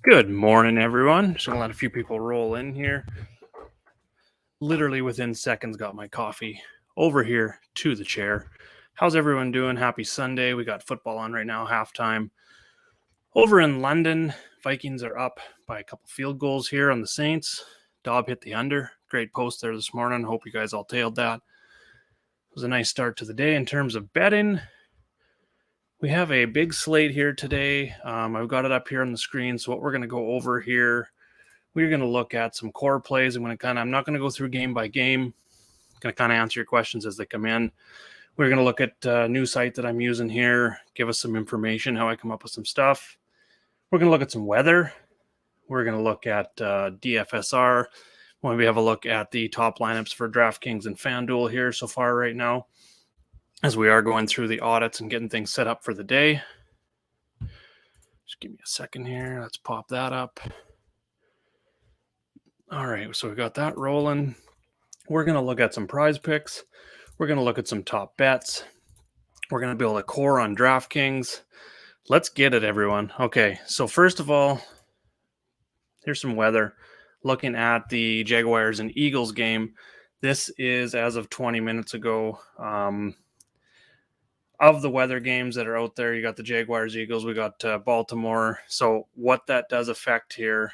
Good morning, everyone. Just gonna let a few people roll in here. Literally within seconds, got my coffee over here to the chair. How's everyone doing? Happy Sunday. We got football on right now, halftime. Over in London, Vikings are up by a couple field goals here on the Saints. Dobb hit the under. Great post there this morning. Hope you guys all tailed that. It was a nice start to the day in terms of betting. We have a big slate here today. I've got it up here on the screen. So what we're going to go over here, we're going to look at some core plays. I'm not going to go through game by game. I'm going to kind of answer your questions as they come in. We're going to look at a new site that I'm using here, give us some information, how I come up with some stuff. We're going to look at some weather. We're going to look at DFSR. When we have a look at the top lineups for DraftKings and FanDuel here so far right now, as we are going through the audits and getting things set up for the day. Just give me a second here. Let's pop that up. All right, so we got that rolling. We're going to look at some PrizePicks. We're going to look at some top bets. We're going to build a core on DraftKings. Let's get it, everyone. Okay, so first of all, here's some weather. Looking at the Jaguars and Eagles game, this is as of 20 minutes ago. Of the weather games that are out there, you got the Jaguars, Eagles, we got Baltimore. So what that does affect here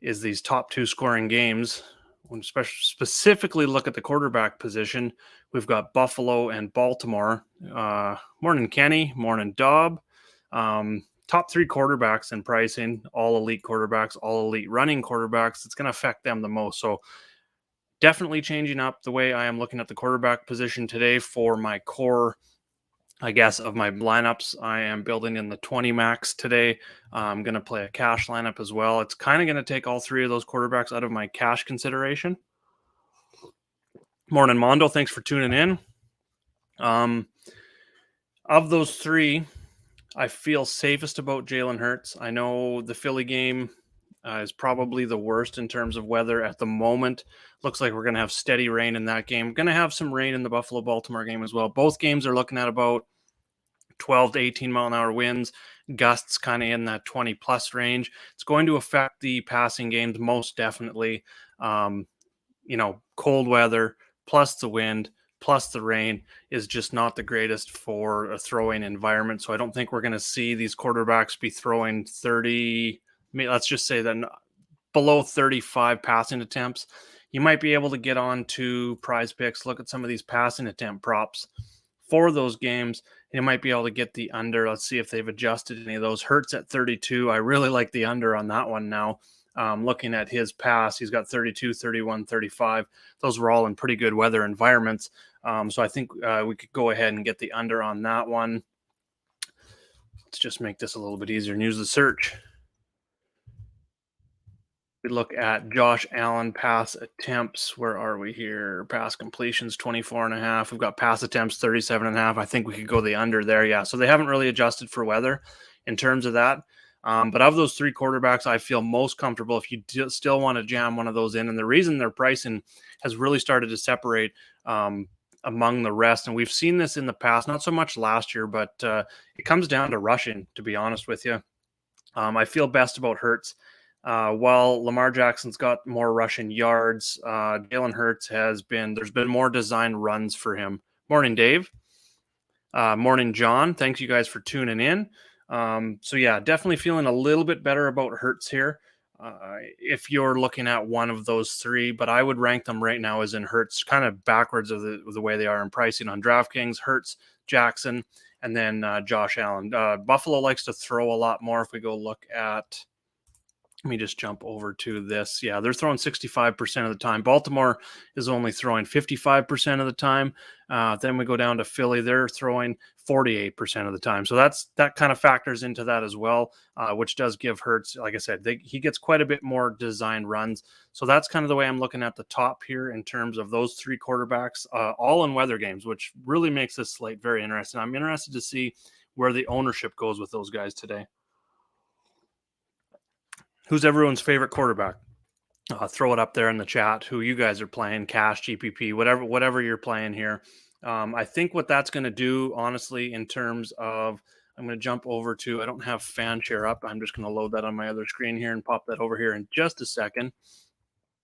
is these top two scoring games. When specifically look at the quarterback position, we've got Buffalo and Baltimore. Morning, Kenny. Morning, Dobb. Top three quarterbacks in pricing, all elite quarterbacks, all elite running quarterbacks. It's going to affect them the most. So definitely changing up the way I am looking at the quarterback position today for my core, I guess, of my lineups. I am building in the 20 max today. I'm going to play a cash lineup as well. It's kind of going to take all three of those quarterbacks out of my cash consideration. Morning, Mondo. Thanks for tuning in. Of those three, I feel safest about Jalen Hertz. I know the Philly game is probably the worst in terms of weather at the moment. Looks like we're going to have steady rain in that game. Going to have some rain in the Buffalo-Baltimore game as well. Both games are looking at about 12 to 18 mile an hour winds, gusts kind of in that 20 plus range. It's going to affect the passing games most definitely. Cold weather plus the wind plus the rain is just not the greatest for a throwing environment. So I don't think we're going to see these quarterbacks be throwing 30, let's just say that below 35 passing attempts. You might be able to get on to PrizePicks, look at some of these passing attempt props for those games. You might be able to get the under. Let's see if they've adjusted any of those. Hertz at 32. I really like the under on that one now. Looking at his pass, he's got 32, 31, 35. Those were all in pretty good weather environments. So I think we could go ahead and get the under on that one. Let's just make this a little bit easier and use the search. We look at Josh Allen pass attempts. Where are we here? Pass completions, 24.5. We've got pass attempts, 37.5. I think we could go the under there. Yeah. So they haven't really adjusted for weather in terms of that. But of those three quarterbacks, I feel most comfortable if you still want to jam one of those in. And the reason their pricing has really started to separate among the rest, and we've seen this in the past, not so much last year, but it comes down to rushing, to be honest with you. I feel best about Hertz. While Lamar Jackson's got more rushing yards, Jalen Hertz there's been more designed runs for him. Morning, Dave. Morning, John. Thanks you guys for tuning in. So yeah, definitely feeling a little bit better about Hertz here. If you're looking at one of those three, but I would rank them right now as in Hertz, kind of backwards of the way they are in pricing on DraftKings. Hertz, Jackson, and then Josh Allen. Buffalo likes to throw a lot more. If we go look at, let me just jump over to this. Yeah, they're throwing 65% of the time. Baltimore is only throwing 55% of the time. Then we go down to Philly. They're throwing 48% of the time. So that kind of factors into that as well, which does give Hertz, like I said, he gets quite a bit more designed runs. So that's kind of the way I'm looking at the top here in terms of those three quarterbacks, all in weather games, which really makes this slate very interesting. I'm interested to see where the ownership goes with those guys today. Who's everyone's favorite quarterback? Throw it up there in the chat. Who you guys are playing, cash, GPP, whatever you're playing here. I think what that's going to do, honestly, in terms of I'm going to jump over to, I don't have fan share up. I'm just going to load that on my other screen here and pop that over here in just a second.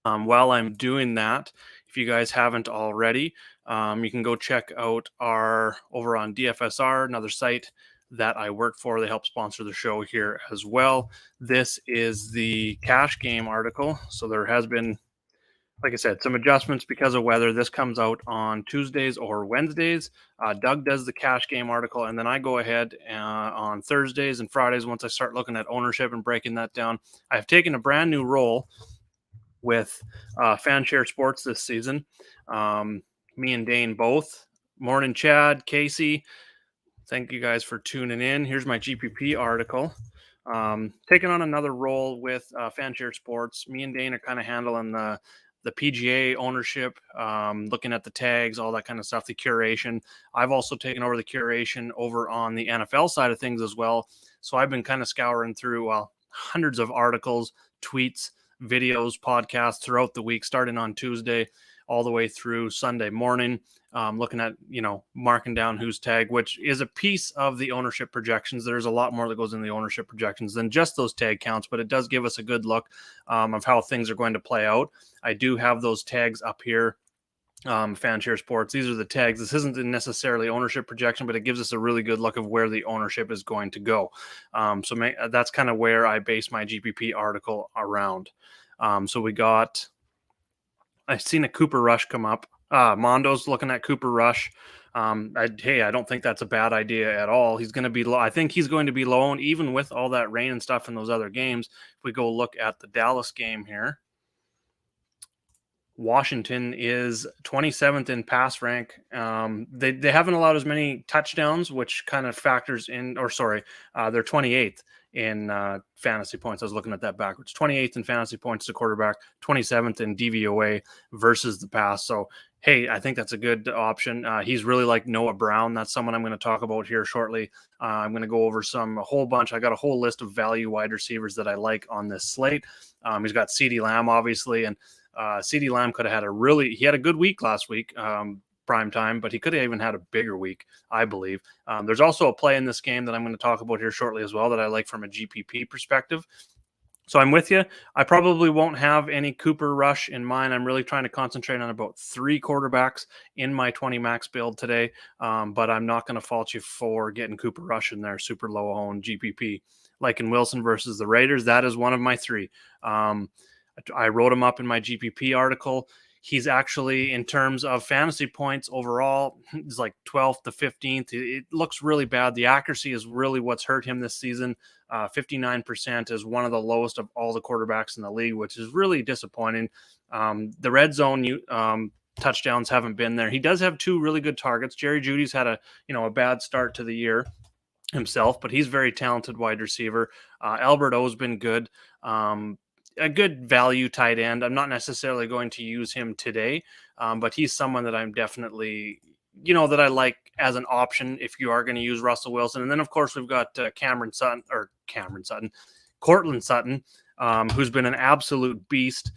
While I'm doing that, if you guys haven't already, you can go check out our over on DFSR, another site that I work for. They help sponsor the show here as well. This is the cash game article. So there has been, like I said, some adjustments because of weather. This comes out on Tuesdays or Wednesdays. Doug does the cash game article, and then I go ahead on Thursdays and Fridays once I start looking at ownership and breaking that down. I've taken a brand new role with Fanshare Sports this season. Me and Dane both. Morning, Chad, Casey. Thank you guys for tuning in. Here's my GPP article. Taking on another role with Fanshare Sports. Me and Dane are kind of handling the PGA ownership, looking at the tags, all that kind of stuff, the curation. I've also taken over the curation over on the NFL side of things as well. So I've been kind of scouring through hundreds of articles, tweets, videos, podcasts throughout the week, starting on Tuesday all the way through Sunday morning, looking at, marking down who's tagged, which is a piece of the ownership projections. There's a lot more that goes in the ownership projections than just those tag counts, but it does give us a good look of how things are going to play out. I do have those tags up here. Fanshare Sports. These are the tags. This isn't necessarily ownership projection, but it gives us a really good look of where the ownership is going to go. That's kind of where I base my GPP article around. I've seen a Cooper Rush come up. Mondo's looking at Cooper Rush. I don't think that's a bad idea at all. He's going to be low. I think he's going to be low, and even with all that rain and stuff in those other games, if we go look at the Dallas game here, Washington is 27th in pass rank. They haven't allowed as many touchdowns, which kind of factors in, they're 28th in fantasy points. I was looking at that backwards. 28th in fantasy points to quarterback, 27th in DVOA versus the pass. So, hey, I think that's a good option. He's really like Noah Brown. That's someone I'm going to talk about here shortly. I'm going to go over a whole bunch. I got a whole list of value wide receivers that I like on this slate. He's got CeeDee Lamb, obviously, and CeeDee Lamb could have had he had a good week last week, prime time, but he could have even had a bigger week, I believe. There's also a play in this game that I'm going to talk about here shortly as well that I like from a GPP perspective. So I'm with you. I probably won't have any Cooper Rush in mind. I'm really trying to concentrate on about 3 quarterbacks in my 20 max build today, but I'm not going to fault you for getting Cooper Rush in there, super low owned GPP. Like in Wilson versus the Raiders, that is one of my 3. I wrote him up in my GPP article. He's actually, in terms of fantasy points overall, he's like 12th to 15th. It looks really bad. The accuracy is really what's hurt him this season. 59% is one of the lowest of all the quarterbacks in the league, which is really disappointing. The red zone touchdowns haven't been there. He does have 2 really good targets. Jerry Jeudy's had a bad start to the year himself, but he's very talented wide receiver. Albert O's been good. A good value tight end. I'm not necessarily going to use him today, but he's someone that I'm definitely, that I like as an option if you are going to use Russell Wilson. And then, of course, we've got Cortland Sutton, who's been an absolute beast.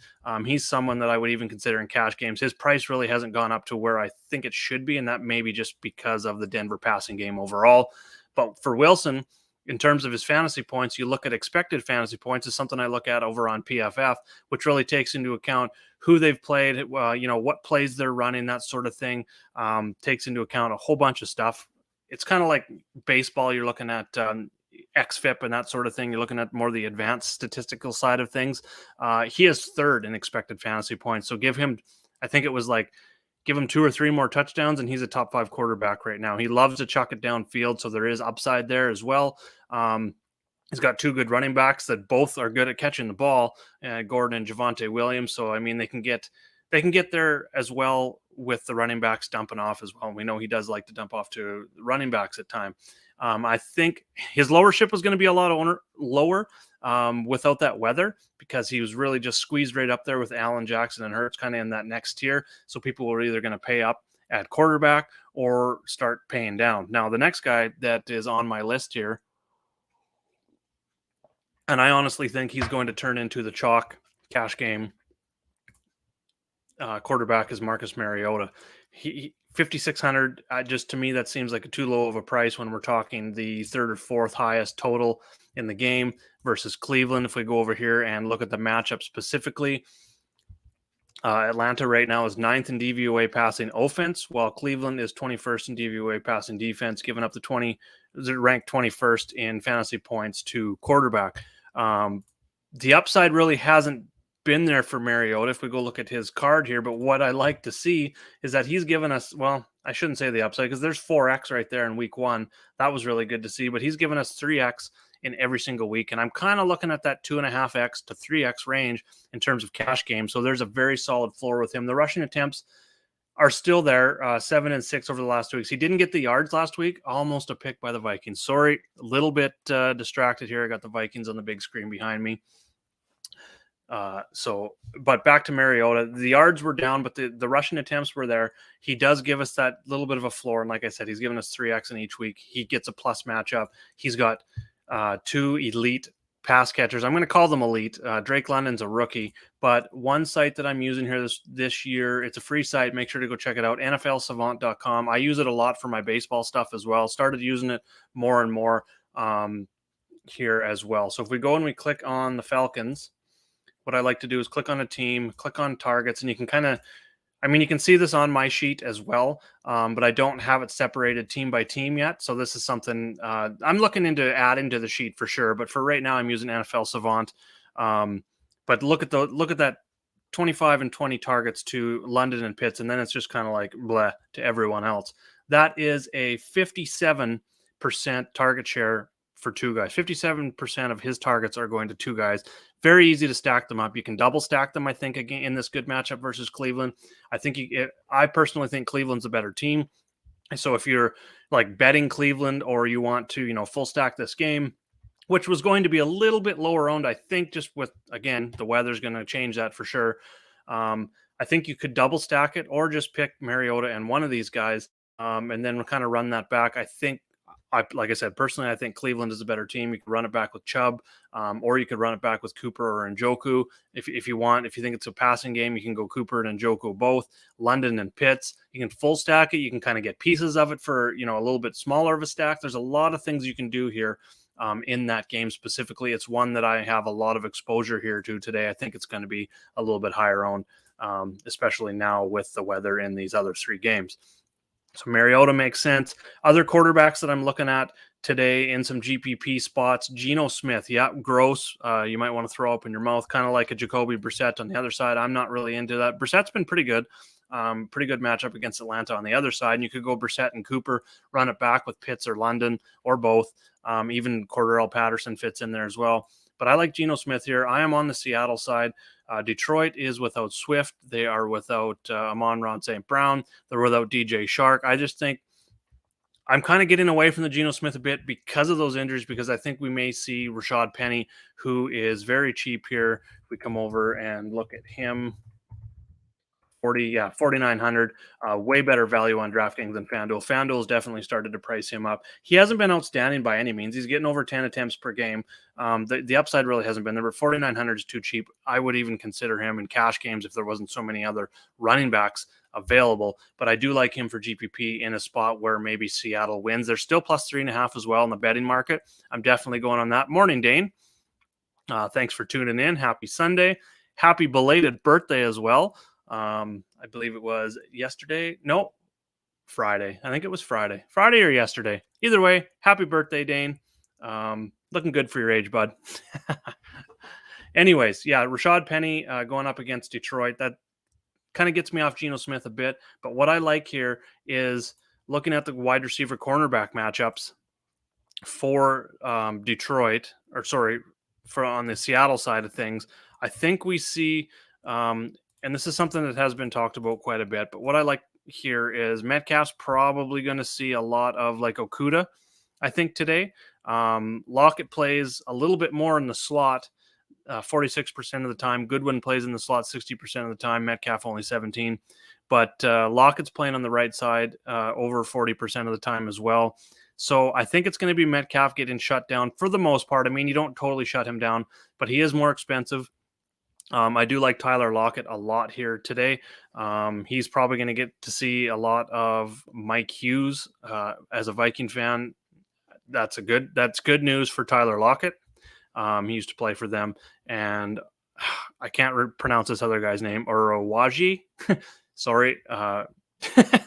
He's someone that I would even consider in cash games. His price really hasn't gone up to where I think it should be, and that may be just because of the Denver passing game overall. But for Wilson, in terms of his fantasy points, you look at expected fantasy points is something I look at over on PFF, which really takes into account who they've played, what plays they're running, that sort of thing. Takes into account a whole bunch of stuff. It's kind of like baseball. You're looking at XFIP and that sort of thing. You're looking at more the advanced statistical side of things. He is 3rd in expected fantasy points. So give him 2 or 3 more touchdowns, and he's a top 5 quarterback right now. He loves to chuck it downfield, so there is upside there as well. He's got 2 good running backs that both are good at catching the ball, Gordon and Javonte Williams. So, I mean, they can get there as well with the running backs dumping off as well. We know he does like to dump off to running backs at time. I think his lowership was going to be a lot lower without that weather, because he was really just squeezed right up there with Allen, Jackson, and Hertz kind of in that next tier. So people were either going to pay up at quarterback or start paying down. Now, the next guy that is on my list here, and I honestly think he's going to turn into the chalk cash game quarterback, is Marcus Mariota. 5,600, just to me, that seems like too low of a price when we're talking the third or fourth highest total in the game versus Cleveland. If we go over here and look at the matchup specifically, Atlanta right now is 9th in DVOA passing offense, while Cleveland is 21st in DVOA passing defense, giving up ranked 21st in fantasy points to quarterback. The upside really hasn't been there for Mariota if we go look at his card here, but what I like to see is that he's given us, well, I shouldn't say the upside because there's 4x right there in week 1. That was really good to see, but he's given us 3x in every single week, and I'm kind of looking at that 2.5x to 3x range in terms of cash games. So there's a very solid floor with him. The rushing attempts are still there, 7 and 6 over the last 2 weeks. He didn't get the yards last week, almost a pick by the Vikings. Sorry, a little bit distracted here. I got the Vikings on the big screen behind me. But back to Mariota, the yards were down, but the rushing attempts were there. He does give us that little bit of a floor. And like I said, he's given us 3x in each week. He gets a plus matchup. He's got 2 elite pass catchers. I'm going to call them elite. Drake London's a rookie, but one site that I'm using here this year, it's a free site. Make sure to go check it out. NFLsavant.com. I use it a lot for my baseball stuff as well. Started using it more and more here as well. So if we go and we click on the Falcons, what I like to do is click on a team, click on targets, and you can you can see this on my sheet as well, but I don't have it separated team by team yet. So this is something I'm looking into adding to the sheet for sure. But for right now, I'm using NFL Savant. But look at that 25 and 20 targets to London and Pitts, and then it's just kind of like bleh to everyone else. That is a 57% target share for 2 guys. 57% of his targets are going to 2 guys. Very easy to stack them up. You can double stack them, I think, again in this good matchup versus Cleveland. I personally think Cleveland's a better team. So if you're like betting Cleveland or you want to, full stack this game, which was going to be a little bit lower owned, I think, just with, again, the weather's going to change that for sure. I think you could double stack it or just pick Mariota and one of these guys, and then we'll kind of run that back. Like I said, personally, I think Cleveland is a better team. You can run it back with Chubb, or you could run it back with Cooper or Njoku. If you want, if you think it's a passing game, you can go Cooper and Njoku both. London and Pitts, you can full stack it. You can kind of get pieces of it for, a little bit smaller of a stack. There's a lot of things you can do here in that game specifically. It's one that I have a lot of exposure here to today. I think it's going to be a little bit higher owned, especially now with the weather in these other 3 games. So Mariota makes sense. Other quarterbacks that I'm looking at today in some GPP spots, Geno Smith. Yeah, gross. You might want to throw up in your mouth, kind of like a Jacoby Brissett on the other side. I'm not really into that. Brissett's been pretty good. Pretty good matchup against Atlanta on the other side. And you could go Brissett and Cooper, run it back with Pitts or London or both. Even Cordarrelle Patterson fits in there as well. But I like Geno Smith here. I am on the Seattle side. Detroit is without Swift. They are without Amon-Ra St. Brown. They're without DJ Shark. I just think I'm kind of getting away from the Geno Smith a bit because of those injuries, because I think we may see Rashad Penny, who is very cheap here. If we come over and look at him, 4,900, way better value on DraftKings than FanDuel. FanDuel's definitely started to price him up. He hasn't been outstanding by any means. He's getting over 10 attempts per game. The upside really hasn't been there, but 4,900 is too cheap. I would even consider him in cash games if there wasn't so many other running backs available, but I do like him for GPP in a spot where maybe Seattle wins. They're still plus 3.5 as well in the betting market. I'm definitely going on that. Morning, Dane. Thanks for tuning in. Happy Sunday. Happy belated birthday as well. I believe it was yesterday. No, Friday. I think it was Friday or yesterday. Either way, happy birthday, Dane. Looking good for your age, bud. Anyways, yeah, Rashad Penny going up against Detroit. That kind of gets me off Geno Smith a bit. But what I like here is looking at the wide receiver cornerback matchups for Detroit, for on the Seattle side of things. I think we see, and this is something that has been talked about quite a bit, but what I like here is Metcalf's probably going to see a lot of like Okuda, I think, today. Lockett plays a little bit more in the slot, 46% of the time. Goodwin plays in the slot 60% of the time. Metcalf only 17%. But Lockett's playing on the right side over 40% of the time as well. So I think it's going to be Metcalf getting shut down for the most part. I mean, you don't totally shut him down, but he is more expensive. I do like Tyler Lockett a lot here today. He's probably going to get to see a lot of Mike Hughes. As a Viking fan, that's good news for Tyler Lockett. He used to play for them, and I can't pronounce this other guy's name, Orowaji. Sorry, a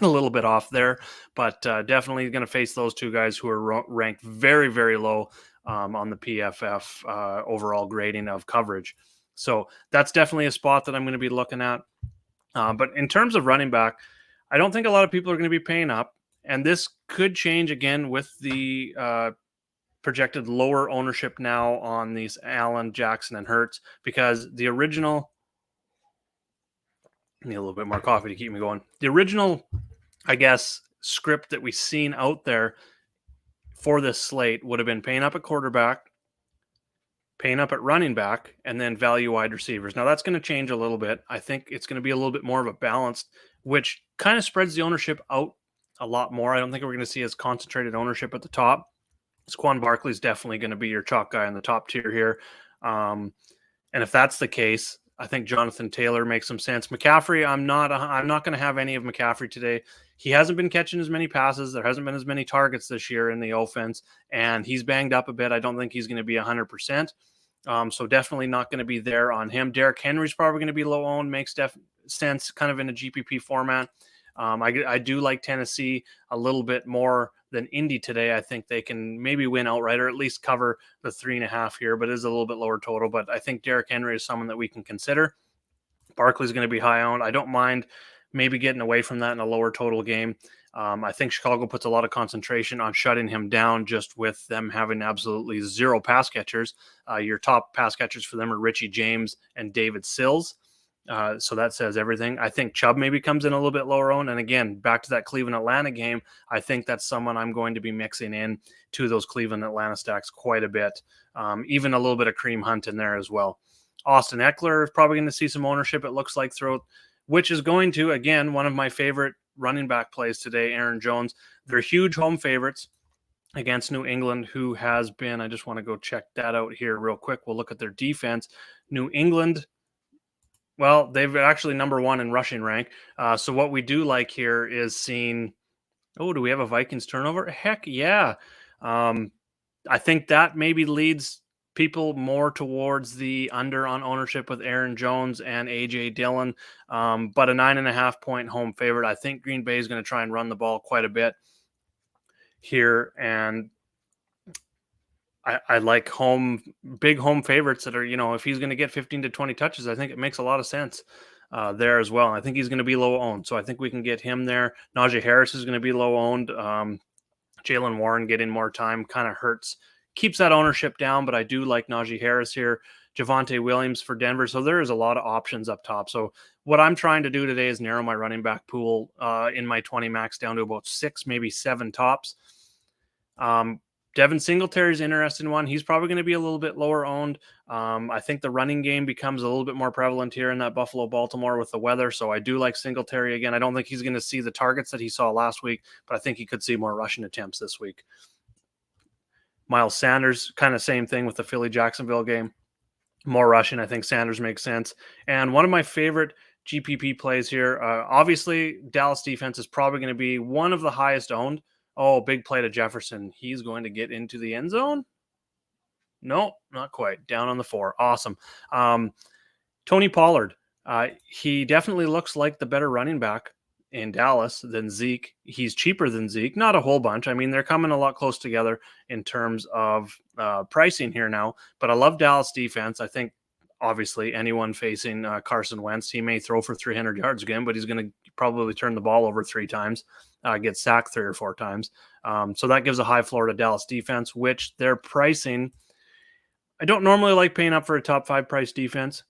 little bit off there, but definitely going to face those two guys who are ranked very, very low on the PFF overall grading of coverage. So that's definitely a spot that I'm going to be looking at. But in terms of running back, I don't think a lot of people are going to be paying up, and this could change again with the projected lower ownership now on these Allen, Jackson, and Hertz, because the original, need a little bit more coffee to keep me going. The original, I guess, script that we've seen out there for this slate would have been paying up at quarterback, paying up at running back, and then value wide receivers. Now that's going to change a little bit. I think it's going to be a little bit more of a balanced, which kind of spreads the ownership out a lot more. I don't think we're going to see as concentrated ownership at the top. Saquon Barkley is definitely going to be your chalk guy in the top tier here. And if that's the case, I think Jonathan Taylor makes some sense. McCaffrey, I'm not going to have any of McCaffrey today. He hasn't been catching as many passes. There hasn't been as many targets this year in the offense, and he's banged up a bit. I don't think he's going to be 100%. So definitely not going to be there on him. Derrick Henry's probably going to be low owned. Makes sense kind of in a GPP format. I do like Tennessee a little bit more than Indy today. I think they can maybe win outright or at least cover the 3.5 here, but it is a little bit lower total. But I think Derrick Henry is someone that we can consider. Barkley's going to be high owned. I don't mind maybe getting away from that in a lower total game. I think Chicago puts a lot of concentration on shutting him down just with them having absolutely zero pass catchers. Your top pass catchers for them are Richie James and David Sills. So that says everything. I think Chubb maybe comes in a little bit lower owned. And again, back to that Cleveland-Atlanta game, I think that's someone I'm going to be mixing in to those Cleveland-Atlanta stacks quite a bit. Even a little bit of Kareem Hunt in there as well. Austin Eckler is probably going to see some ownership, it looks like, throughout, which is going to, again, one of my favorite running back plays today, Aaron Jones. They're huge home favorites against New England, who has been, I just want to go check that out here real quick. We'll look at their defense. New England, well, they've actually number one in rushing rank. So what we do like here is seeing, do we have a Vikings turnover? Heck yeah. I think that maybe leads people more towards the under on ownership with Aaron Jones and A.J. Dillon. But a 9.5 point home favorite. I think Green Bay is going to try and run the ball quite a bit here. And I like big home favorites that are, if he's going to get 15 to 20 touches, I think it makes a lot of sense there as well. And I think he's going to be low owned. So I think we can get him there. Najee Harris is going to be low owned. Jaylen Warren getting more time kind of hurts, keeps that ownership down, but I do like Najee Harris here. Javonte Williams for Denver. So there is a lot of options up top. So what I'm trying to do today is narrow my running back pool in my 20 max down to about 6, maybe 7 tops. Devin Singletary's interesting one. He's probably going to be a little bit lower owned. I think the running game becomes a little bit more prevalent here in that Buffalo-Baltimore with the weather. So I do like Singletary again. I don't think he's going to see the targets that he saw last week, but I think he could see more rushing attempts this week. Miles Sanders, kind of same thing with the Philly-Jacksonville game. More rushing. I think Sanders makes sense. And one of my favorite GPP plays here, obviously Dallas defense is probably going to be one of the highest owned. Oh, big play to Jefferson. He's going to get into the end zone? No, not quite. Down on the 4. Awesome. Tony Pollard. He definitely looks like the better running back in Dallas than Zeke. He's cheaper than Zeke. Not a whole bunch. I mean, they're coming a lot close together in terms of pricing here now. But I love Dallas defense. I think, obviously, anyone facing Carson Wentz, he may throw for 300 yards again, but he's going to probably turn the ball over 3 times. Get sacked 3 or 4 times. So that gives a high floor to Dallas defense, which their pricing, I don't normally like paying up for a top 5 price defense,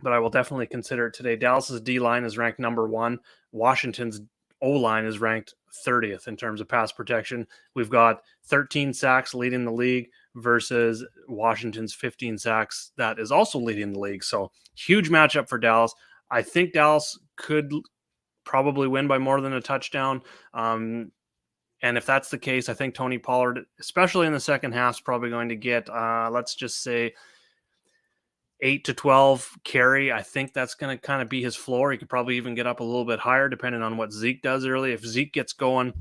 but I will definitely consider it today. Dallas's D-line is ranked number 1. Washington's O-line is ranked 30th in terms of pass protection. We've got 13 sacks leading the league versus Washington's 15 sacks that is also leading the league. So huge matchup for Dallas. I think Dallas could probably win by more than a touchdown. And if that's the case, I think Tony Pollard, especially in the second half, is probably going to get, let's just say, 8 to 12 carry. I think that's going to kind of be his floor. He could probably even get up a little bit higher depending on what Zeke does early. If Zeke gets going,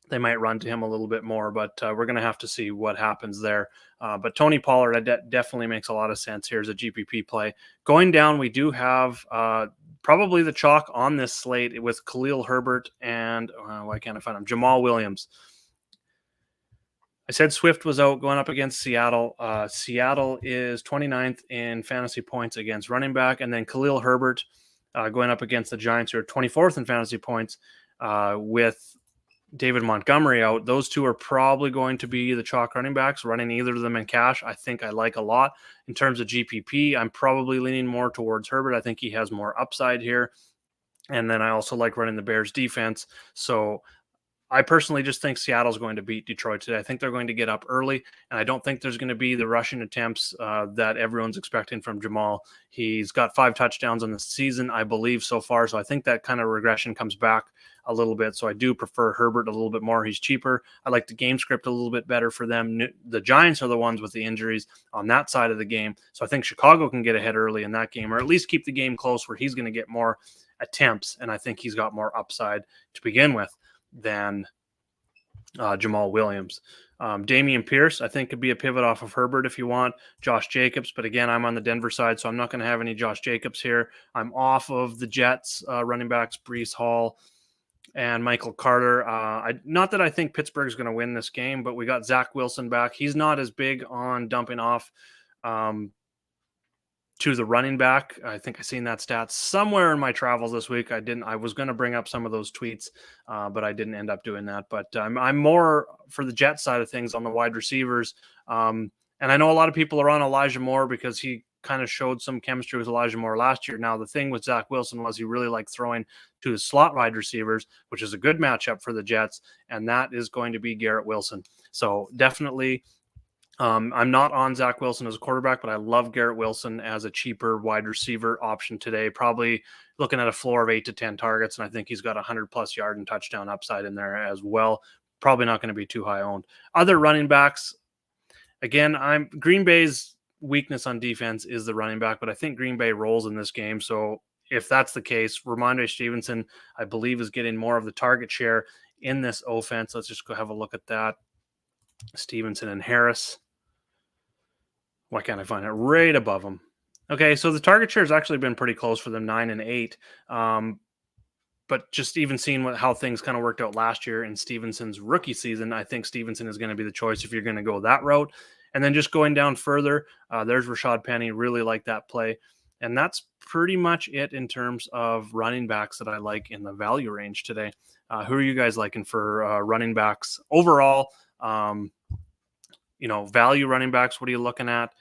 they might run to him a little bit more, but we're going to have to see what happens there. But Tony Pollard definitely makes a lot of sense here as a GPP play. Going down, we do have probably the chalk on this slate with Khalil Herbert and why can't I find him? Jamal Williams. I said Swift was out going up against Seattle. Seattle is 29th in fantasy points against running back, and then Khalil Herbert going up against the Giants, who are 24th in fantasy points with David Montgomery out. Those two are probably going to be the chalk running backs. Running either of them in cash, I think I like a lot. In terms of GPP, I'm probably leaning more towards Herbert. I think he has more upside here. And then I also like running the Bears defense. So I personally just think Seattle's going to beat Detroit today. I think they're going to get up early, and I don't think there's going to be the rushing attempts that everyone's expecting from Jamal. He's got 5 touchdowns on the season, I believe, so far, so I think that kind of regression comes back a little bit, so I do prefer Herbert a little bit more. He's cheaper. I like the game script a little bit better for them. The Giants are the ones with the injuries on that side of the game, so I think Chicago can get ahead early in that game, or at least keep the game close where he's going to get more attempts, and I think he's got more upside to begin with than Jamal Williams. Dameon Pierce, I think, could be a pivot off of Herbert if you want. Josh Jacobs, but again, I'm on the Denver side, so I'm not going to have any Josh Jacobs here. I'm off of the Jets running backs, Breece Hall and Michael Carter. Not that I think Pittsburgh's going to win this game, but we got Zach Wilson back. He's not as big on dumping off to the running back. I think I seen that stat somewhere in my travels this week. I was going to bring up some of those tweets, but I didn't end up doing that. But I'm more for the Jets side of things on the wide receivers. And I know a lot of people are on Elijah Moore because he kind of showed some chemistry with Elijah Moore last year. Now, the thing with Zach Wilson was he really liked throwing to his slot wide receivers, which is a good matchup for the Jets. And that is going to be Garrett Wilson. So definitely I'm not on Zach Wilson as a quarterback, but I love Garrett Wilson as a cheaper wide receiver option today. Probably looking at a floor of 8 to 10 targets, and I think he's got 100+ yard and touchdown upside in there as well. Probably not going to be too high owned. Other running backs, again, Green Bay's weakness on defense is the running back, but I think Green Bay rolls in this game. So if that's the case, Ramondre Stevenson, I believe, is getting more of the target share in this offense. Let's just go have a look at that. Stevenson and Harris. Why can't I find it? Right above them. Okay, so the target share has actually been pretty close for them, 9 and 8. But just even seeing how things kind of worked out last year in Stevenson's rookie season, I think Stevenson is going to be the choice if you're going to go that route. And then just going down further, there's Rashad Penny. Really like that play. And that's pretty much it in terms of running backs that I like in the value range today. Who are you guys liking for running backs overall? Value running backs, what are you looking at?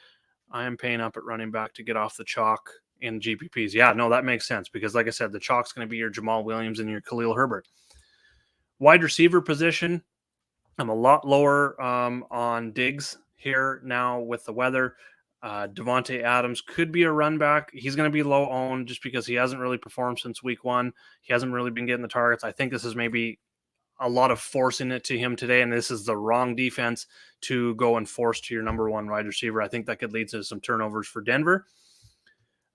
I am paying up at running back to get off the chalk in GPPs. Yeah, no, that makes sense because, like I said, the chalk's going to be your Jamal Williams and your Khalil Herbert. Wide receiver position, I'm a lot lower on Diggs here now with the weather. Devontae Adams could be a run back. He's going to be low owned just because he hasn't really performed since week 1. He hasn't really been getting the targets. I think this is maybe a lot of forcing it to him today, and this is the wrong defense to go and force to your number 1 wide receiver. I think that could lead to some turnovers for Denver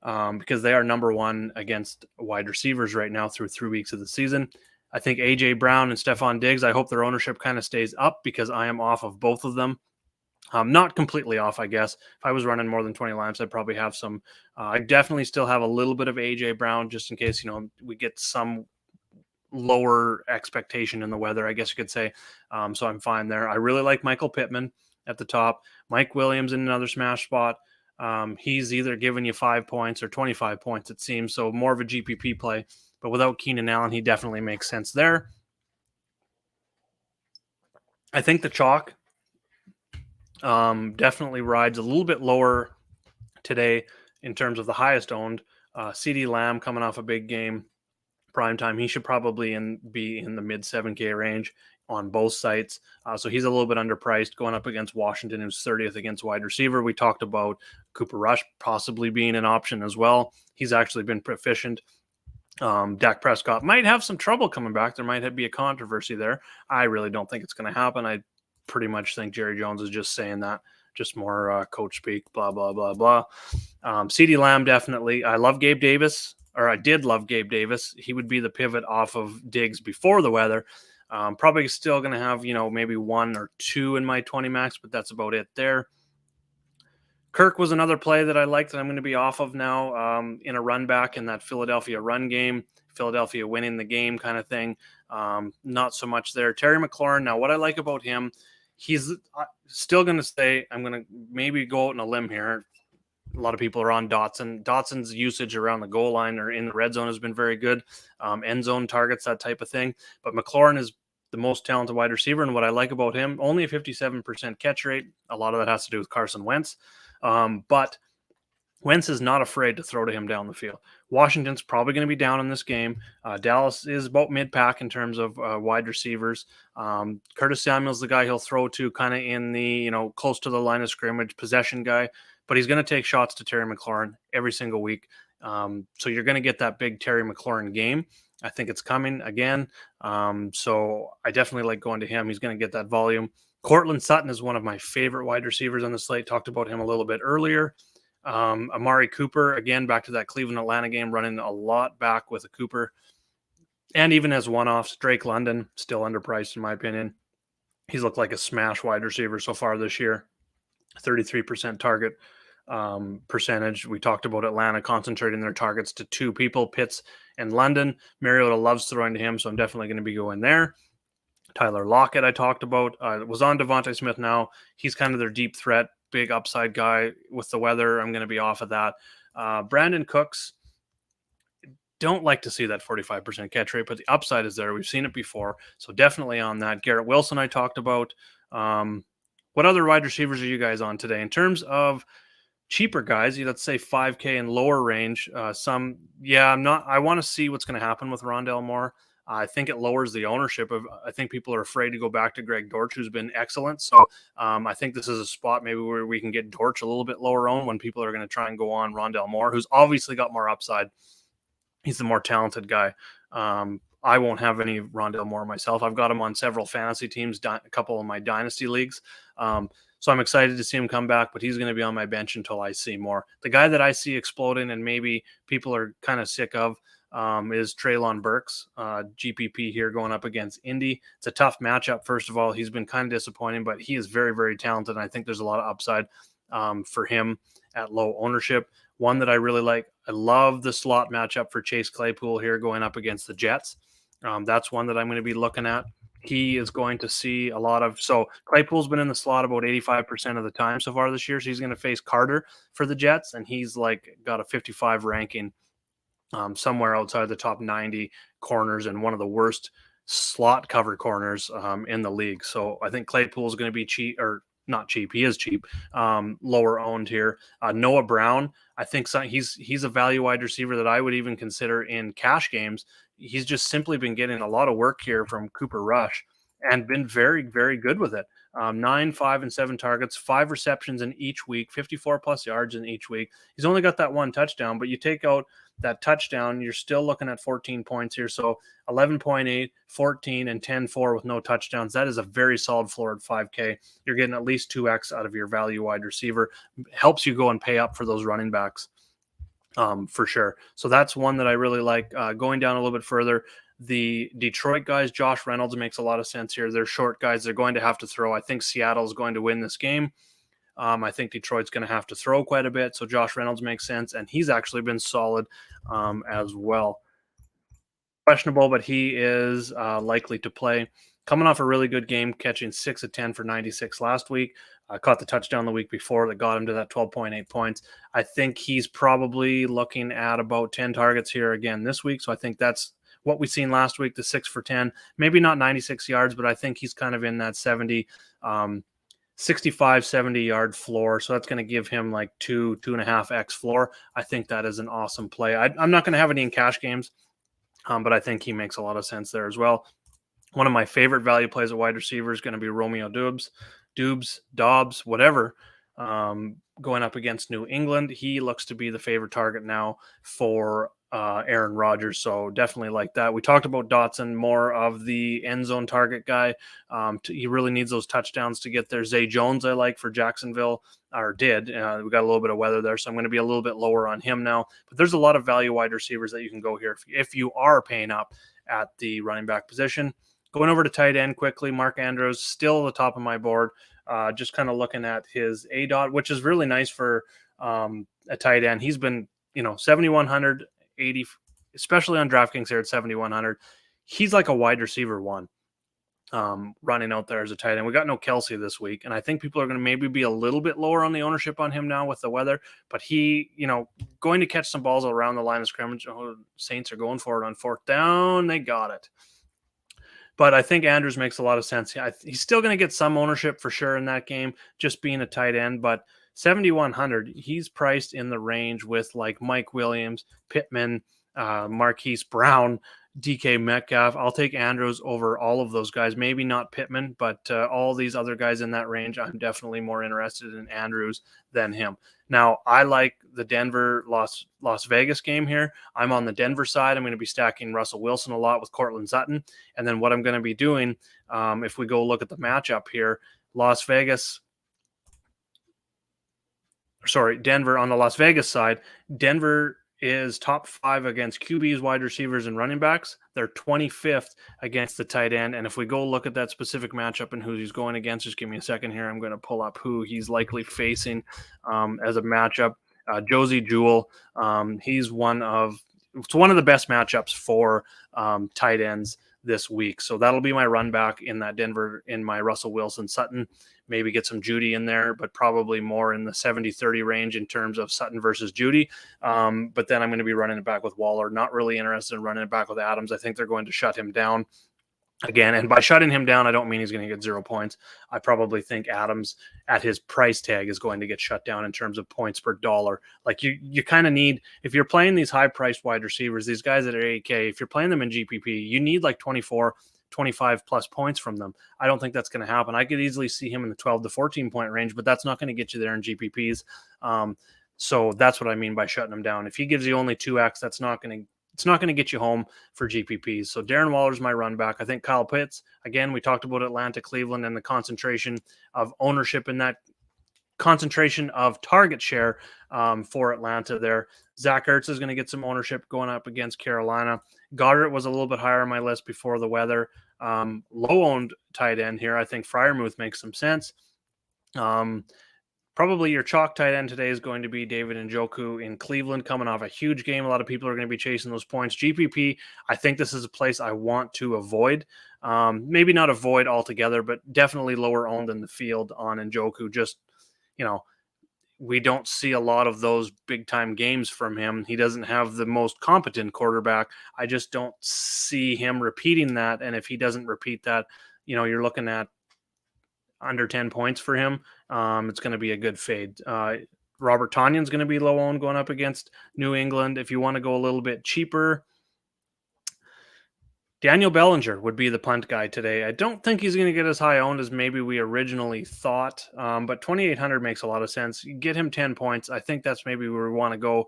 because they are number 1 against wide receivers right now through 3 weeks of the season. I think A.J. Brown and Stephon Diggs, I hope their ownership kind of stays up because I am off of both of them. Not completely off, I guess. If I was running more than 20 lineups, I'd probably have some. I definitely still have a little bit of A.J. Brown just in case, we get some lower expectation in the weather, I guess you could say. So I'm fine there. I really like Michael Pittman at the top. Mike Williams in another smash spot. He's either giving you 5 points or 25 points, it seems. So more of a GPP play. But without Keenan Allen, he definitely makes sense there. I think the chalk definitely rides a little bit lower today in terms of the highest owned. CeeDee Lamb coming off a big game. Prime time, he should probably be in the mid 7K range on both sites. So he's a little bit underpriced going up against Washington, who's 30th against wide receiver. We talked about Cooper Rush possibly being an option as well. He's actually been proficient. Dak Prescott might have some trouble coming back. There might be a controversy there. I really don't think it's going to happen. I pretty much think Jerry Jones is just saying that just more coach speak, blah, blah, blah, blah. CeeDee Lamb, definitely. I love Gabe Davis, or I did love Gabe Davis. He would be the pivot off of Diggs before the weather. Probably still going to have, maybe 1 or 2 in my 20 max, but that's about it there. Kirk was another play that I liked that I'm going to be off of now in a run back in that Philadelphia run game, Philadelphia winning the game kind of thing. Not so much there. Terry McLaurin, now what I like about him, he's still going to stay. I'm going to maybe go out on a limb here. A lot of people are on Dotson. Dotson's usage around the goal line or in the red zone has been very good. End zone targets, that type of thing. But McLaurin is the most talented wide receiver. And what I like about him, only a 57% catch rate. A lot of that has to do with Carson Wentz. But Wentz is not afraid to throw to him down the field. Washington's probably going to be down in this game. Dallas is about mid-pack in terms of wide receivers. Curtis Samuel's the guy he'll throw to kind of in the, close to the line of scrimmage possession guy. But he's going to take shots to Terry McLaurin every single week. So you're going to get that big Terry McLaurin game. I think it's coming again. So I definitely like going to him. He's going to get that volume. Cortland Sutton is one of my favorite wide receivers on the slate. Talked about him a little bit earlier. Amari Cooper, again, back to that Cleveland-Atlanta game, running a lot back with a Cooper. And even as one-offs, Drake London, still underpriced in my opinion. He's looked like a smash wide receiver so far this year. 33% target percentage. We talked about Atlanta concentrating their targets to 2 people, Pitts and London. Mariota loves throwing to him, so I'm definitely going to be going there. Tyler Lockett I talked about. Was on Devontae Smith now. He's kind of their deep threat, big upside guy. With the weather, I'm going to be off of that. Brandon Cooks, don't like to see that 45% catch rate, but the upside is there. We've seen it before, so definitely on that. Garrett Wilson I talked about. What other wide receivers are you guys on today? In terms of cheaper guys, let's say 5K and lower range, I want to see what's going to happen with Rondale Moore. I think it lowers the ownership of. I think people are afraid to go back to Greg Dortch, who's been excellent. So I think this is a spot maybe where we can get Dortch a little bit lower owned when people are going to try and go on Rondale Moore, who's obviously got more upside. He's the more talented guy. I won't have any Rondale Moore myself. I've got him on several fantasy teams, a couple of my dynasty leagues. So I'm excited to see him come back, but he's going to be on my bench until I see more. The guy that I see exploding and maybe people are kind of sick of is Trailon Burks, GPP here going up against Indy. It's a tough matchup. First of all, he's been kind of disappointing, but he is very, very talented. And I think there's a lot of upside for him at low ownership. One that I really like, I love the slot matchup for Chase Claypool here going up against the Jets. That's one that I'm going to be looking at. He is going to see a lot of, so Claypool's been in the slot about 85% of the time so far this year. So he's going to face Carter for the Jets, and he's got a 55 ranking somewhere outside the top 90 corners and one of the worst slot cover corners in the league. So I think Claypool is going to be cheap, or not cheap. He is cheap, lower owned here. Noah Brown, I think he's a value wide receiver that I would even consider in cash games. He's just simply been getting a lot of work here from Cooper Rush and been very, very good with it. 9, 5, and 7 targets, 5 receptions in each week, 54 plus yards in each week. He's only got that 1 touchdown, but you take out that touchdown, you're still looking at 14 points here. So 11.8, 14, and 10-4 with no touchdowns. That is a very solid floor at 5K. You're getting at least 2x out of your value wide receiver. Helps you go and pay up for those running backs for sure. So that's one that I really like. Going down a little bit further, the Detroit guys, Josh Reynolds makes a lot of sense here. They're short guys. They're going to have to throw. I think Seattle is going to win this game. I think Detroit's going to have to throw quite a bit. So Josh Reynolds makes sense. And he's actually been solid as well. Questionable, but he is likely to play. Coming off a really good game, catching 6 of 10 for 96 last week. Caught the touchdown the week before that got him to that 12.8 points. I think he's probably looking at about 10 targets here again this week. So I think that's what we seen last week, the 6 for 10. Maybe not 96 yards, but I think he's kind of in that 65, 70 yard floor. So that's going to give him like 2.5x floor. I think that is an awesome play. I'm not going to have any in cash games, but I think he makes a lot of sense there as well. One of my favorite value plays at wide receiver is going to be Romeo Doubs, whatever, going up against New England. He looks to be the favorite target now for Aaron Rodgers. So definitely like that. We talked about Dotson, more of the end zone target guy. He really needs those touchdowns to get there. Zay Jones, I like for Jacksonville, or did. We got a little bit of weather there, so I'm going to be a little bit lower on him now. But there's a lot of value wide receivers that you can go here if you are paying up at the running back position. Going over to tight end quickly, Mark Andrews still at the top of my board. Just kind of looking at his ADOT, which is really nice for a tight end. He's been 7,100. 80, especially on DraftKings here at 7,100. He's like a wide receiver one running out there as a tight end. We got no Kelsey this week, and I think people are going to maybe be a little bit lower on the ownership on him now with the weather, but he, going to catch some balls around the line of scrimmage. Oh, Saints are going for it on fourth down. They got it. But I think Andrews makes a lot of sense. He's still going to get some ownership for sure in that game, just being a tight end, but 7,100, he's priced in the range with like Mike Williams, Pittman, Marquise Brown, DK Metcalf. I'll take Andrews over all of those guys. Maybe not Pittman, but all these other guys in that range, I'm definitely more interested in Andrews than him. Now, I like the Denver Las Vegas game here. I'm on the Denver side. I'm going to be stacking Russell Wilson a lot with Cortland Sutton. And then what I'm going to be doing, if we go look at the matchup here, Denver on the Las Vegas side. Denver is top 5 against QBs, wide receivers, and running backs. They're 25th against the tight end. And if we go look at that specific matchup and who he's going against, just give me a second here. I'm going to pull up who he's likely facing as a matchup. Josie Jewell, he's one of the best matchups for tight ends this week. So that'll be my run back in that Denver in my Russell Wilson Sutton. Maybe get some Judy in there, but probably more in the 70-30 range in terms of Sutton versus Judy. But then I'm going to be running it back with Waller. Not really interested in running it back with Adams. I think they're going to shut him down again. And by shutting him down, I don't mean he's going to get 0 points. I probably think Adams at his price tag is going to get shut down in terms of points per dollar. Like you kind of need, if you're playing these high priced wide receivers, these guys that are 8K, if you're playing them in GPP, you need like 24, 25 plus points from them. I don't think that's going to happen. I could easily see him in the 12 to 14 point range, but that's not going to get you there in GPPs. So that's what I mean by shutting him down. If he gives you only 2x, it's not going to get you home for GPPs. So Darren Waller's my run back. I think Kyle Pitts, again, we talked about Atlanta, Cleveland, and the concentration of ownership in that concentration of target share for Atlanta there. Zach Ertz is going to get some ownership going up against Carolina. Goddard was a little bit higher on my list before the weather. Low-owned tight end here. I think Freiermuth makes some sense. Probably your chalk tight end today is going to be David Njoku in Cleveland, coming off a huge game. A lot of people are going to be chasing those points. GPP, I think this is a place I want to avoid. Maybe not avoid altogether, but definitely lower owned in the field on Njoku. Just, we don't see a lot of those big-time games from him. He doesn't have the most competent quarterback. I just don't see him repeating that. And if he doesn't repeat that, you're looking at under 10 points for him. It's going to be a good fade. Robert Tonyan's going to be low-owned going up against New England. If you want to go a little bit cheaper, Daniel Bellinger would be the punt guy today. I don't think he's going to get as high owned as maybe we originally thought, but 2,800 makes a lot of sense. You get him 10 points. I think that's maybe where we want to go,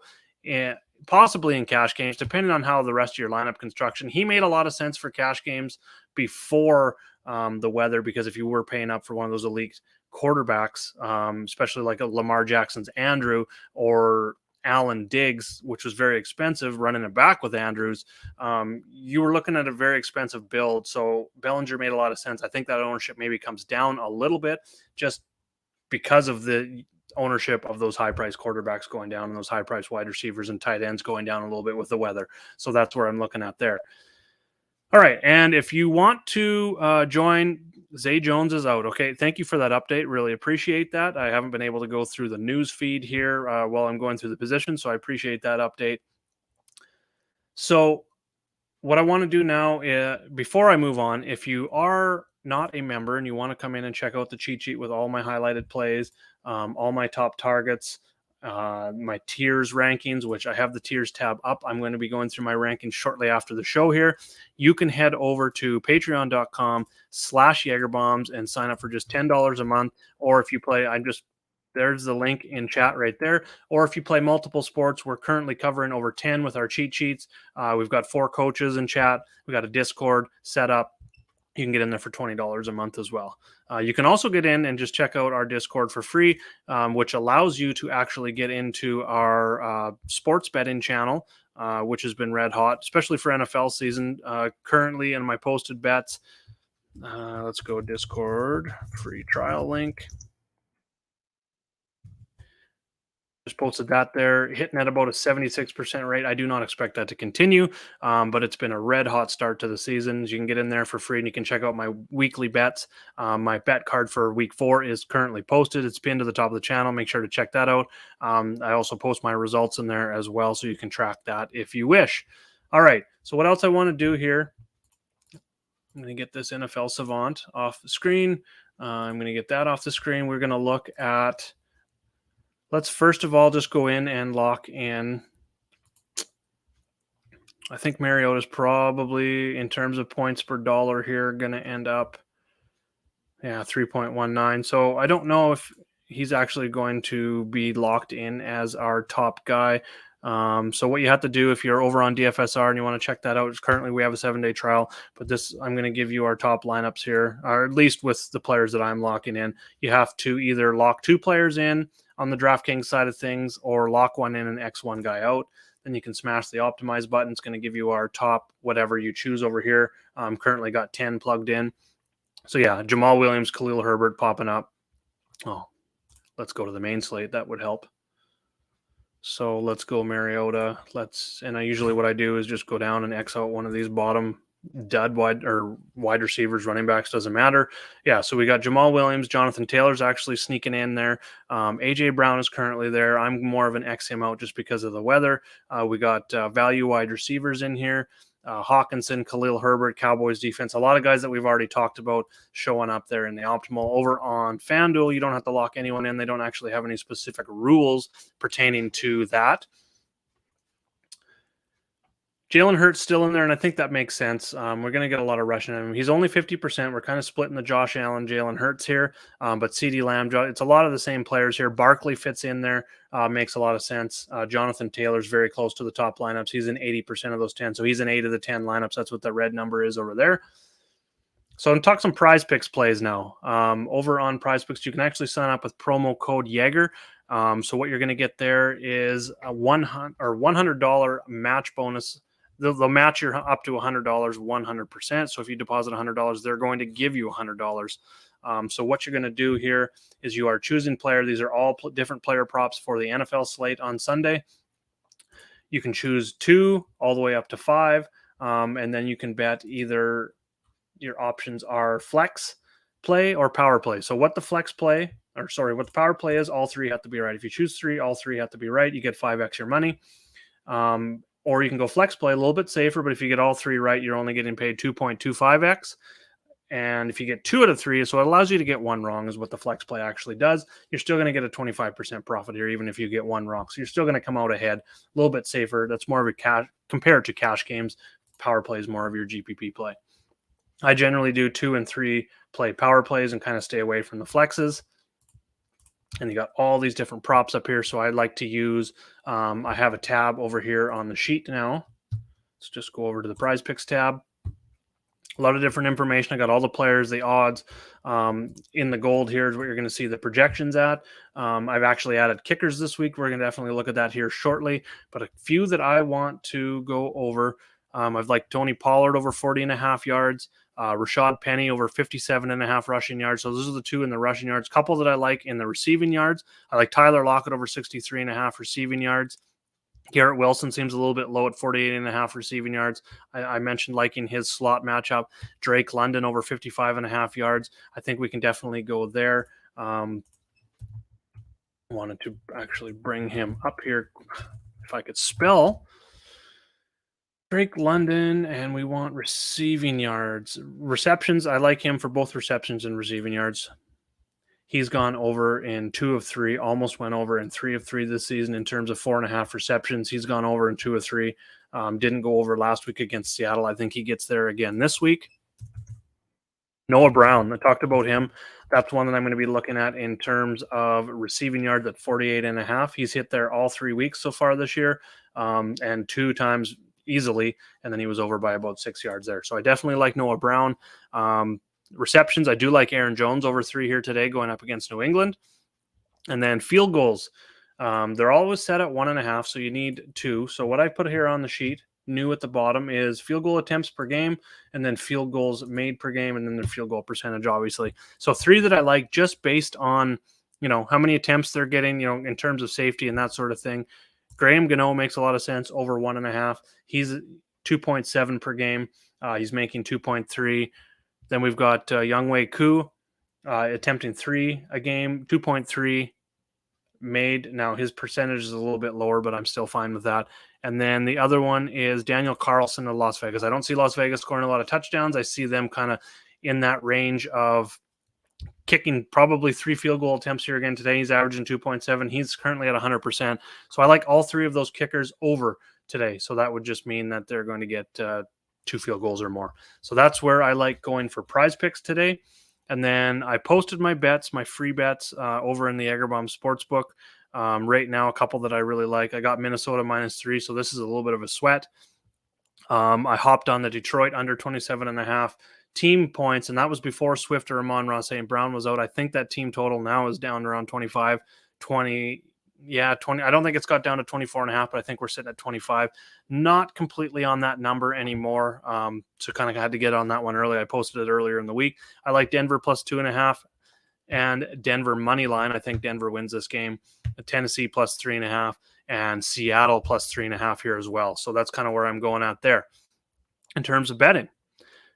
possibly in cash games, depending on how the rest of your lineup construction. He made a lot of sense for cash games before the weather, because if you were paying up for one of those elite quarterbacks, especially like a Lamar Jackson's Andrew or Allen Diggs, which was very expensive, running it back with Andrews, you were looking at a very expensive build. So Bellinger made a lot of sense. I think that ownership maybe comes down a little bit just because of the ownership of those high-priced quarterbacks going down and those high-priced wide receivers and tight ends going down a little bit with the weather. So that's where I'm looking at there. All right, and if you want to join, Zay Jones is out. Okay, thank you for that update. Really appreciate that. I haven't been able to go through the news feed here while I'm going through the position, so I appreciate that update. So what I want to do now, before I move on, if you are not a member and you want to come in and check out the cheat sheet with all my highlighted plays, all my top targets, my tiers rankings, which I have the tiers tab up. I'm going to be going through my rankings shortly after the show here. You can head over to patreon.com/JagerBombs and sign up for just $10 a month. Or if you play, I'm just there's the link in chat right there. Or if you play multiple sports, we're currently covering over 10 with our cheat sheets. We've got 4 coaches in chat. We got a Discord set up. You can get in there for $20 a month as well. You can also get in and just check out our Discord for free, which allows you to actually get into our sports betting channel, which has been red hot, especially for NFL season. Currently in my posted bets, let's go Discord, free trial link. Just posted that there, hitting at about a 76% rate. I do not expect that to continue, but it's been a red hot start to the season. You can get in there for free and you can check out my weekly bets. My bet card for week 4 is currently posted. It's pinned to the top of the channel. Make sure to check that out. I also post my results in there as well, so you can track that if you wish. All right, so what else I want to do here, I'm going to get this NFL Savant off the screen. I'm going to get that off the screen. We're going to look at, let's first of all just go in and lock in. I think Mariota's probably, in terms of points per dollar here, going to end up, 3.19. So I don't know if he's actually going to be locked in as our top guy. So what you have to do if you're over on DFSR and you want to check that out, is currently we have a 7-day trial, but this, I'm going to give you our top lineups here, or at least with the players that I'm locking in. You have to either lock 2 players in on the DraftKings side of things, or lock one in and X one guy out. Then you can smash the optimize button. It's going to give you our top whatever you choose over here. Currently got 10 plugged in. So yeah, Jamal Williams, Khalil Herbert popping up. Oh, let's go to the main slate. That would help. So let's go Mariota. And usually what I do is just go down and X out one of these bottom dud wide receivers, running backs, doesn't matter. Yeah, so we got Jamal Williams. Jonathan Taylor's actually sneaking in there. AJ Brown is currently there. I'm more of an X him out just because of the weather. We got value wide receivers in here. Hawkinson, Khalil Herbert, Cowboys defense. A lot of guys that we've already talked about showing up there in the optimal. Over on FanDuel, you don't have to lock anyone in. They don't actually have any specific rules pertaining to that. Jalen Hertz still in there, and I think that makes sense. We're going to get a lot of rushing at him. He's only 50%. We're kind of splitting the Josh Allen, Jalen Hertz here, but CeeDee Lamb, it's a lot of the same players here. Barkley fits in there, makes a lot of sense. Jonathan Taylor's very close to the top lineups. He's in 80% of those 10, so he's in 8 of the 10 lineups. That's what the red number is over there. So I'm going to talk some PrizePicks plays now. Over on PrizePicks, you can actually sign up with promo code Jaeger. So what you're going to get there is a $100 match bonus. They'll match you up to $100, 100%. So if you deposit $100, they're going to give you $100. So what you're going to do here is you are choosing player. These are all different player props for the NFL slate on Sunday. You can choose 2 all the way up to 5. And then you can bet either your options are flex play or power play. So what the power play is, all 3 have to be right. If you choose 3, all 3 have to be right. You get 5x your money. Or you can go flex play, a little bit safer, but if you get all 3 right, you're only getting paid 2.25x. And if you get 2 out of 3, so it allows you to get 1 wrong is what the flex play actually does. You're still going to get a 25% profit here, even if you get 1 wrong. So you're still going to come out ahead, a little bit safer. That's more of a cash compared to cash games. Power play is more of your GPP play. I generally do 2 and 3 play power plays and kind of stay away from the flexes. And you got all these different props up here. So I like to use, I have a tab over here on the sheet now. Let's just go over to the PrizePicks tab. A lot of different information. I got all the players, the odds. In the gold here is what you're going to see the projections at. I've actually added kickers this week. We're going to definitely look at that here shortly. But a few that I want to go over. I've liked Tony Pollard over 40.5 yards. Rashad Penny over 57.5 rushing yards. So those are the 2 in the rushing yards. Couple that I like in the receiving yards. I like Tyler Lockett over 63.5 receiving yards. Garrett Wilson seems a little bit low at 48.5 receiving yards. I mentioned liking his slot matchup. Drake London over 55.5 yards. I think we can definitely go there. Wanted to actually bring him up here if I could spell. Drake London, and we want receiving yards. Receptions, I like him for both receptions and receiving yards. He's gone over in 2 of 3, almost went over in 3 of 3 this season in terms of 4.5 receptions. He's gone over in 2 of 3. Didn't go over last week against Seattle. I think he gets there again this week. Noah Brown, I talked about him That's one that I'm going to be looking at in terms of receiving yards at 48.5. He's hit there all 3 weeks so far this year, and 2 times easily, and then he was over by about 6 yards there. So I definitely like Noah Brown. Receptions, I do like Aaron Jones over 3 here today going up against New England. And then field goals, they're always set at 1.5, so you need 2. So what I put here on the sheet, new at the bottom, is field goal attempts per game, and then field goals made per game, and then the field goal percentage, obviously. So 3 that I like just based on, how many attempts they're getting, in terms of safety and that sort of thing. Graham Gano makes a lot of sense, over 1.5. He's 2.7 per game. He's making 2.3. Then we've got Younghoe Koo attempting 3 a game, 2.3 made. Now his percentage is a little bit lower, but I'm still fine with that. And then the other one is Daniel Carlson of Las Vegas. I don't see Las Vegas scoring a lot of touchdowns. I see them kind of in that range of kicking probably 3 field goal attempts here again today. He's averaging 2.7. He's currently at 100%. So I like all 3 of those kickers over today. So that would just mean that they're going to get 2 field goals or more. So that's where I like going for PrizePicks today. And then I posted my bets, my free bets over in the Eggerbomb Sportsbook. Right now, a couple that I really like. I got Minnesota -3, so this is a little bit of a sweat. I hopped on the Detroit under 27.5 team points, and that was before Swift or Amon-Ra St. Brown was out. I think that team total now is down around 25, 20. Yeah, 20. I don't think it's got down to 24.5, but I think we're sitting at 25. Not completely on that number anymore. So kind of had to get on that one early. I posted it earlier in the week. I like Denver +2.5 and Denver money line. I think Denver wins this game. Tennessee +3.5 and Seattle +3.5 here as well. So that's kind of where I'm going at there in terms of betting.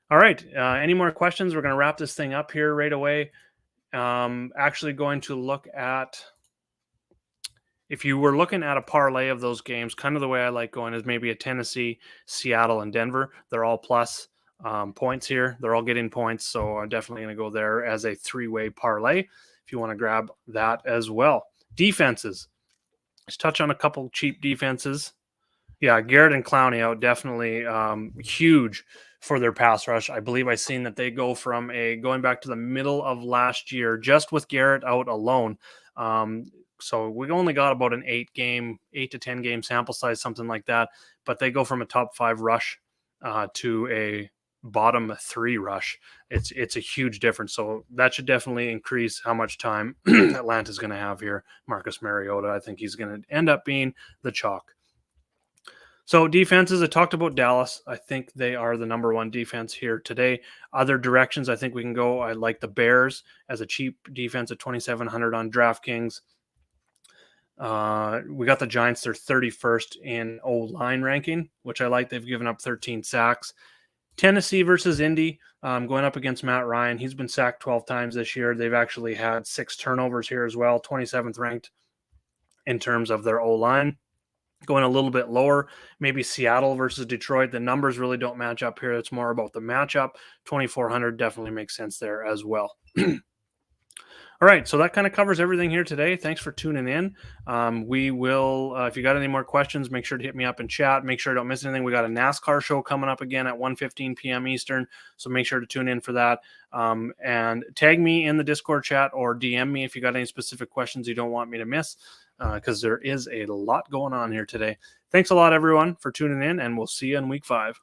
All right. Any more questions? We're going to wrap this thing up here right away. Actually going to look at, if you were looking at a parlay of those games, kind of the way I like going is maybe a Tennessee, Seattle, and Denver. They're all plus points here. They're all getting points. So I'm definitely going to go there as a 3-way parlay if you want to grab that as well. Defenses. Let's touch on a couple cheap defenses. Yeah, Garrett and Clowney out, definitely huge for their pass rush. I believe I seen that they go from going back to the middle of last year, just with Garrett out alone. So we only got about an 8 to 10 game sample size, something like that. But they go from a top 5 rush to a bottom 3 rush. It's a huge difference. So that should definitely increase how much time Atlanta's going to have here. Marcus Mariota, I think he's going to end up being the chalk. So defenses, I talked about Dallas. I think they are the number 1 defense here today. Other directions I think we can go. I like the Bears as a cheap defense at 2,700 on DraftKings. We got the Giants. They're 31st in O-line ranking, which I like. They've given up 13 sacks. Tennessee versus Indy, going up against Matt Ryan. He's been sacked 12 times this year. They've actually had 6 turnovers here as well, 27th ranked in terms of their O-line. Going a little bit lower, maybe Seattle versus Detroit. The numbers really don't match up here. It's more about the matchup. 2,400 definitely makes sense there as well. All right, so that kind of covers everything here today. Thanks for tuning in. We will, if you got any more questions, make sure to hit me up in chat. Make sure I don't miss anything. We got a NASCAR show coming up again at 1:15 p.m. Eastern, so make sure to tune in for that. And tag me in the Discord chat or DM me if you got any specific questions you don't want me to miss, because there is a lot going on here today. Thanks a lot, everyone, for tuning in, and we'll see you in week 5.